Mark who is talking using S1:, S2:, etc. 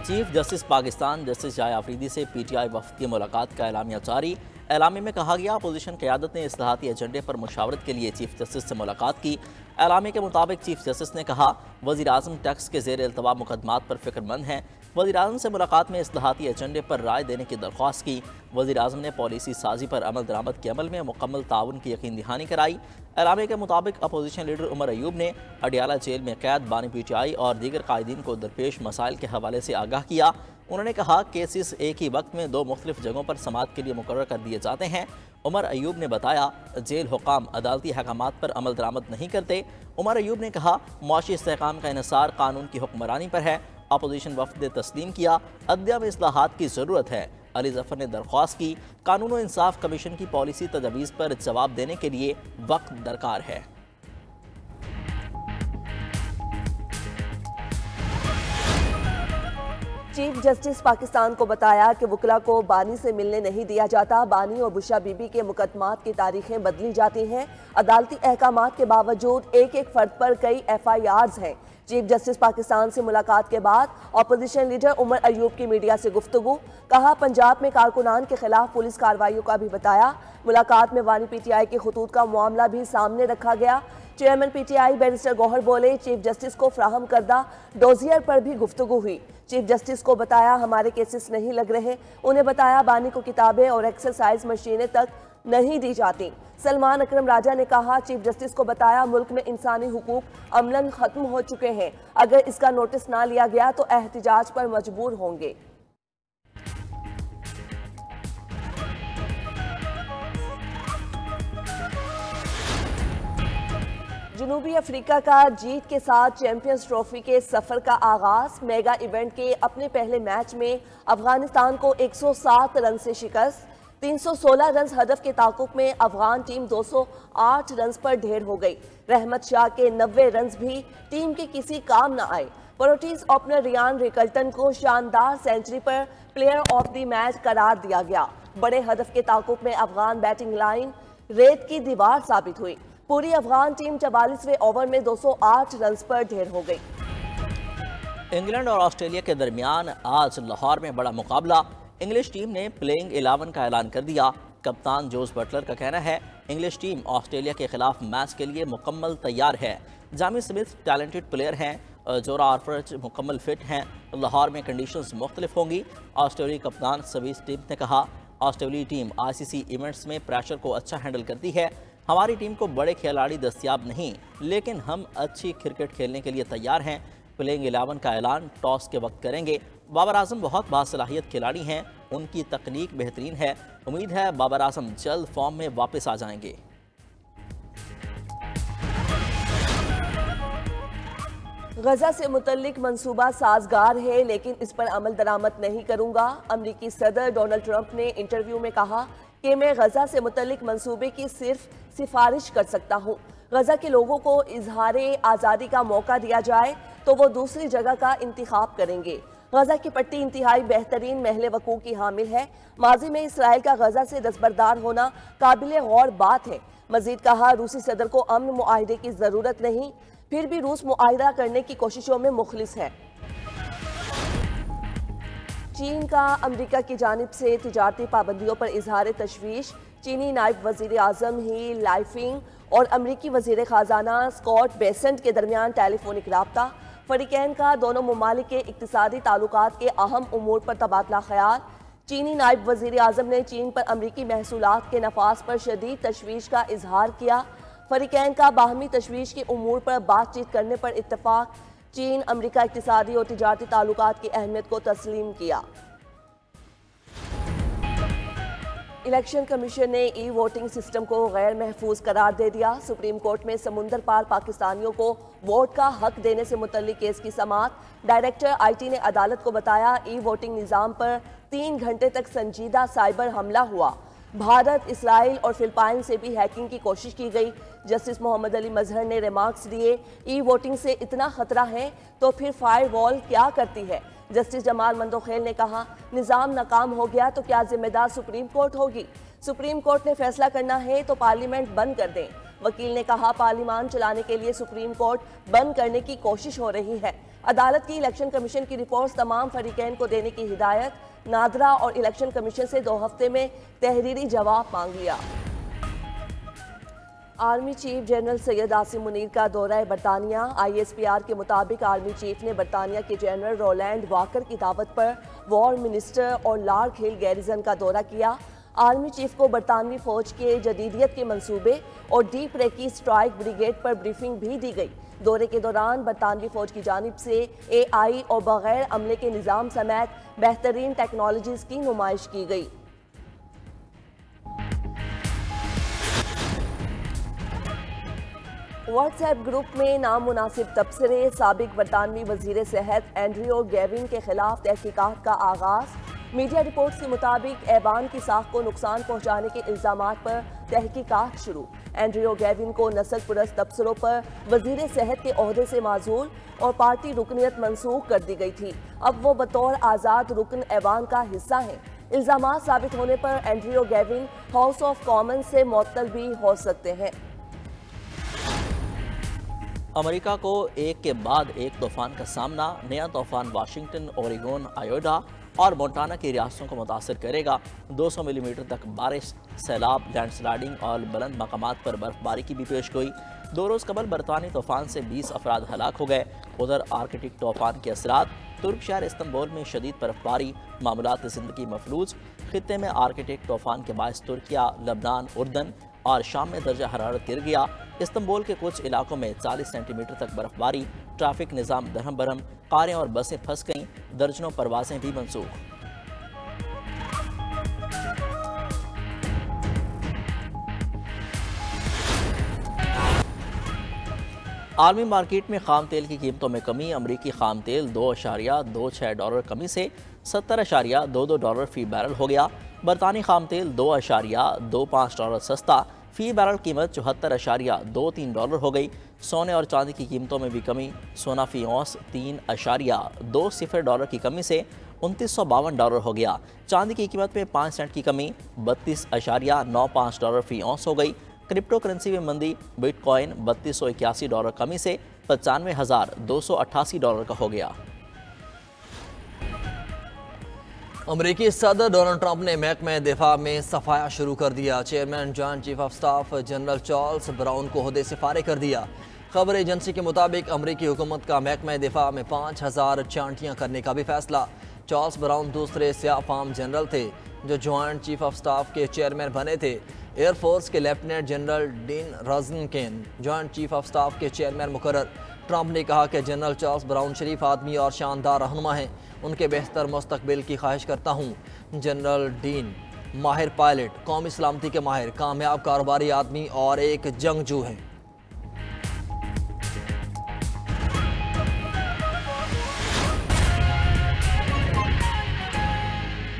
S1: Chief justice Pakistan justice जाय आफरीदी से PTI वफद की मुलाकात का एलामिया जारी। एलामे में कहा गया, अपोजिशन क़यादत ने इस्लाहाती एजेंडे पर मुशावरत के लिए चीफ जस्टिस से मुलाकात की। एलामे के मुताबिक चीफ जस्टिस ने कहा, वज़ीर आज़म टैक्स के ज़ेर इल्तवा मुकदमात पर फिक्रमंद हैं। वज़ीर आज़म से मुलाकात में इस्लाहाती एजेंडे पर राय देने की दरख्वास्त की। वज़ीर आज़म ने पॉलिसी साजी पर अमल दरामद के अमल में मुकम्मल ताउन की यकीन दहानी कराई। एलामे के मुताबिक अपोजिशन लीडर उमर अयूब ने अडियाला जेल में कैद बानी पीटीआई और दीगर कायदीन को दरपेश मसाइल के हवाले से आगाह किया। उन्होंने कहा, केसेस एक ही वक्त में 2 मुख्तलिफ जगहों पर समाअत के लिए मुकर्रर कर दिए जाते हैं। उमर अयूब ने बताया, जेल हुकाम अदालती अहकामात पर अमल दरामद नहीं करते। उमर अयूब ने कहा, मुआशी इस्तेहकाम का इन्हिसार कानून की हुक्मरानी पर है। अपोजिशन वफद ने तस्लीम किया, अदलिया में इस्लाहात की ज़रूरत है। अली जफ़र ने दरख्वास्त की, कानून और इंसाफ कमीशन की पॉलिसी तजवीज़ पर जवाब देने के लिए वक्त दरकार है।
S2: चीफ जस्टिस पाकिस्तान को बताया कि वकला को बानी से मिलने नहीं दिया जाता। बानी और बुशरा बीबी के मुकदमात की तारीखें बदली जाती हैं। अदालती अहकामात के बावजूद एक एक फर्द पर कई FIRs हैं। चीफ जस्टिस पाकिस्तान से मुलाकात के बाद अपोजिशन लीडर उमर अयूब की मीडिया से गुफ्तगू। कहा, पंजाब में कारकुनान के खिलाफ पुलिस कार्रवाइयों का भी बताया। मुलाकात में वानी PTI के खतूत का मामला भी सामने रखा गया। चेयरमैन PTI बैरिस्टर गौहर बोले, चीफ जस्टिस को फ्राहम करदा डोजियर पर भी गुफ्तगू हुई। चीफ जस्टिस को बताया, हमारे केसेस नहीं लग रहे। उन्हें बताया, बानी को किताबें और एक्सरसाइज मशीनें तक नहीं दी जाती। सलमान अकरम राजा ने कहा, चीफ जस्टिस को बताया, मुल्क में इंसानी हुकूक अमलन खत्म हो चुके हैं। अगर इसका नोटिस ना लिया गया तो एहतिजाज पर मजबूर होंगे। जनूबी अफ्रीका का जीत के साथ चैंपियंस ट्रॉफी के सफर का आगाज। मेगा इवेंट के अपने पहले मैच में अफगानिस्तान को 107 रन से शिकस्त। 316 रन हदफ के ताकुब में अफगान टीम 208 रन पर ढेर हो गई। रहमत शाह के 90 रन भी टीम के किसी काम न आए। प्रोटीज ओपनर रियान रिकल्टन को शानदार सेंचुरी पर प्लेयर ऑफ द मैच करार दिया गया। बड़े हदफ के ताकुब में अफगान बैटिंग लाइन रेत की दीवार साबित हुई। पूरी अफगान टीम 44वें ओवर में 208 रन पर ढेर हो गई।
S1: इंग्लैंड और ऑस्ट्रेलिया के दरमियान आज लाहौर में बड़ा मुकाबला। इंग्लिश टीम ने प्लेइंग 11 का ऐलान कर दिया। कप्तान जोस बटलर का कहना है, इंग्लिश टीम ऑस्ट्रेलिया के खिलाफ मैच के लिए मुकम्मल तैयार है। जामी स्मिथ टैलेंटेड प्लेयर हैं, जोरा आर्फर्च मुकम्मल फिट हैं। लाहौर में कंडीशंस मुख्तलिफ होंगी। ऑस्ट्रेलियाई कप्तान सवी स्टीव ने कहा, ऑस्ट्रेलियाई टीम ICC इवेंट्स में प्रेशर को अच्छा हैंडल करती है। हमारी टीम को बड़े खिलाड़ी दस्तियाब नहीं, लेकिन हम अच्छी क्रिकेट खेलने के लिए तैयार हैं। प्लेइंग 11 का ऐलान टॉस के वक्त करेंगे। बाबर आजम बहुत बासलाहियत खिलाड़ी हैं, उनकी तकनीक बेहतरीन है। उम्मीद है बाबर आजम जल्द फॉर्म में वापस आ जाएंगे।
S2: गजा से मुतल्लिक मंसूबा साजगार है, लेकिन इस पर अमल दरामद नहीं करूंगा। अमरीकी सदर डोनाल्ड ट्रंप ने इंटरव्यू में कहा कि मैं गजा से मुतल्लिक मंसूबे की सिर्फ सिफारिश कर सकता हूँ। गजा के लोगों को इजहारे आज़ादी का मौका दिया जाए तो वो दूसरी जगह का इंतखाब करेंगे। गजा की पट्टी इंतहाई बेहतरीन महल वकूअ की हामिल है। माजी में इसराइल का गजा से दस्तबरदार होना काबिल गौर बात है। मजीद कहा, रूसी सदर को अमन मुआहिदे की ज़रूरत नहीं, फिर भी रूस मुआहिदा करने की कोशिशों में मुखलिस है। चीन का अमेरिका की जानिब से तिजारती पाबंदियों पर इजहार तशवीश। चीनी नायब वजीर आजम ही लाइफिंग और अमरीकी वजीर ख़जाना स्कॉट बेसेंट के दरमियान टेलीफोनिक राब्ता। फरीकैन का दोनों ममालिक के इक्तिसादी ताल्लुकात के अहम उमूर पर तबादला ख्याल। चीनी नायब वजीर आजम ने चीन पर अमरीकी महसूलात के नफाज पर शदीद तशवीश का इजहार किया। फरीकैन का बाहमी तशवीश के उमूर पर बातचीत करने पर इत्तफाक। चीन अमरीका इक्तिसादी और तिजारती ताल्लुकात की अहमियत को तस्लीम किया। इलेक्शन कमीशन ने वोटिंग सिस्टम को गैर महफूज करार दे दिया। सुप्रीम कोर्ट में समुंदर पार पाकिस्तानियों को वोट का हक देने से मुतल्लिक केस की समाअत। डायरेक्टर IT ने अदालत को बताया, वोटिंग निज़ाम पर 3 घंटे तक संजीदा साइबर हमला हुआ। भारत, इसराइल और फिलिपाइन से भी हैकिंग की कोशिश की गई। जस्टिस मोहम्मद अली मजहर ने रिमार्क्स दिए, वोटिंग से इतना खतरा है तो फिर फायरवॉल क्या करती है। जस्टिस जमाल मंदोखेल ने कहा, निज़ाम नाकाम हो गया तो क्या जिम्मेदार सुप्रीम कोर्ट होगी। सुप्रीम कोर्ट ने फैसला करना है तो पार्लियामेंट बंद कर दें। वकील ने कहा, पार्लियामान चलाने के लिए सुप्रीम कोर्ट बंद करने की कोशिश हो रही है। अदालत की इलेक्शन कमीशन की रिपोर्ट्स तमाम फरीकैन को देने की हिदायत। नादरा और इलेक्शन कमीशन से 2 हफ्ते में तहरीरी जवाब मांग लिया। Army chief general Syed Asim Munir का दौरा बरतानिया। ISPR के मुताबिक आर्मी चीफ ने बरतानिया के जनरल रोलैंड वाकर की दावत पर वॉर मिनिस्टर और लार्क हिल गैरिजन का दौरा किया। आर्मी चीफ को बरतानवी फौज के जदीदियत के मंसूबे और डीप रेकी स्ट्राइक ब्रिगेड पर ब्रीफिंग भी दी गई। दौरे के दौरान बरतानवी फौज की जानिब से AI और बगैर अमले के निज़ाम समेत बेहतरीन टेक्नोलॉजीज की नुमाइश की गई। व्हाट्सएप ग्रुप में नामुनासिब तबसरे। साबिक बरतानवी वजीर सेहत एंड्रियो गैविन के खिलाफ तहकीकात का आगाज। मीडिया रिपोर्ट्स के मुताबिक ऐवान की साख को नुकसान पहुंचाने के इल्जामात पर तहकीकात शुरू। एंड्रियो गैविन को नस्ल पुरस्त तबसरों पर वजीर सेहत के ओहदे से माजूल और पार्टी रुकनियत मनसूख कर दी गई थी। अब वो बतौर आज़ाद रुकन ऐवान का हिस्सा हैं। इल्जामात साबित होने पर एंड्रियो गैविन हाउस ऑफ कॉमन से मुअत्तल भी हो सकते हैं।
S1: अमेरिका को एक के बाद एक तूफान का सामना। नया तूफान वाशिंगटन, ओरेगोन, आयोडा और मोंटाना की रियासतों को मुतासर करेगा। 200 मिलीमीटर तक बारिश, सैलाब, लैंडस्लाइडिंग और बुलंद मकामात पर बर्फबारी की भी पेशगोई। 2 रोज़ कबल बरतानी तूफान से 20 अफराद हलाक हो गए। उधर आर्कटिक तूफान के असरात। तुर्क शहर इस्तंबुल में शदीद बर्फबारी, मामूलात ज़िंदगी मफलूज। खित्ते में आर्कटिक तूफान के बायस तुर्किया, लबनान, उर्दन और शाम में दर्जा हरारत गिर गया। इस्तंबुल के कुछ इलाकों में 40 सेंटीमीटर तक बर्फबारी। ट्रैफिक निज़ाम दरहम बरहम, कारें और बसें फंस गईं। दर्जनों परवाजें भी मनसूख। आलमी मार्केट में खाम तेल की कीमतों में कमी। अमरीकी खाम तेल $2.26 कमी से $70.22 फ़ी बैरल हो गया। बरतानी खाम तेल $2.25 सस्ता, फ़ी बैरल कीमत $74.23 हो गई। सोने और चांदी की कीमतों में भी कमी। सोना फ़ी औंस $3.20 की कमी से $2952 हो गया। चांदी की कीमत में 5 सेंट की कमी, $32.95 फ़ी औंस हो गई। क्रिप्टो करेंसी में मंदी। बिटकॉइन $3281 कमी से $95,288 का हो गया।
S3: अमरीकी सदर डोनाल्ड ट्रंप ने महकमे दिफा में सफाया शुरू कर दिया। Chairman joint chief of staff general Charles brown को ओहदे से फारिग कर दिया। खबर एजेंसी के मुताबिक अमरीकी हुकूमत का महकमे दिफा में 5000 चांटियाँ करने का भी फैसला। चार्ल्स ब्राउन दूसरे सियाह फार्म जनरल थे जो जॉइंट चीफ ऑफ स्टाफ के चेयरमैन बने थे। एयरफोर्स के lieutenant general Dean Razin Caine joint chief of staff के चेयरमैन मुकर्रर। ट्रंप ने कहा कि जनरल चार्ल्स ब्राउन शरीफ आदमी और शानदार रहनुमा हैं। उनके बेहतर मुस्तकबिल की ख्वाहिश करता हूँ। जनरल डीन माहिर पायलट, कौमी सलामती के माहिर, कामयाब कारोबारी आदमी और एक जंगजू हैं।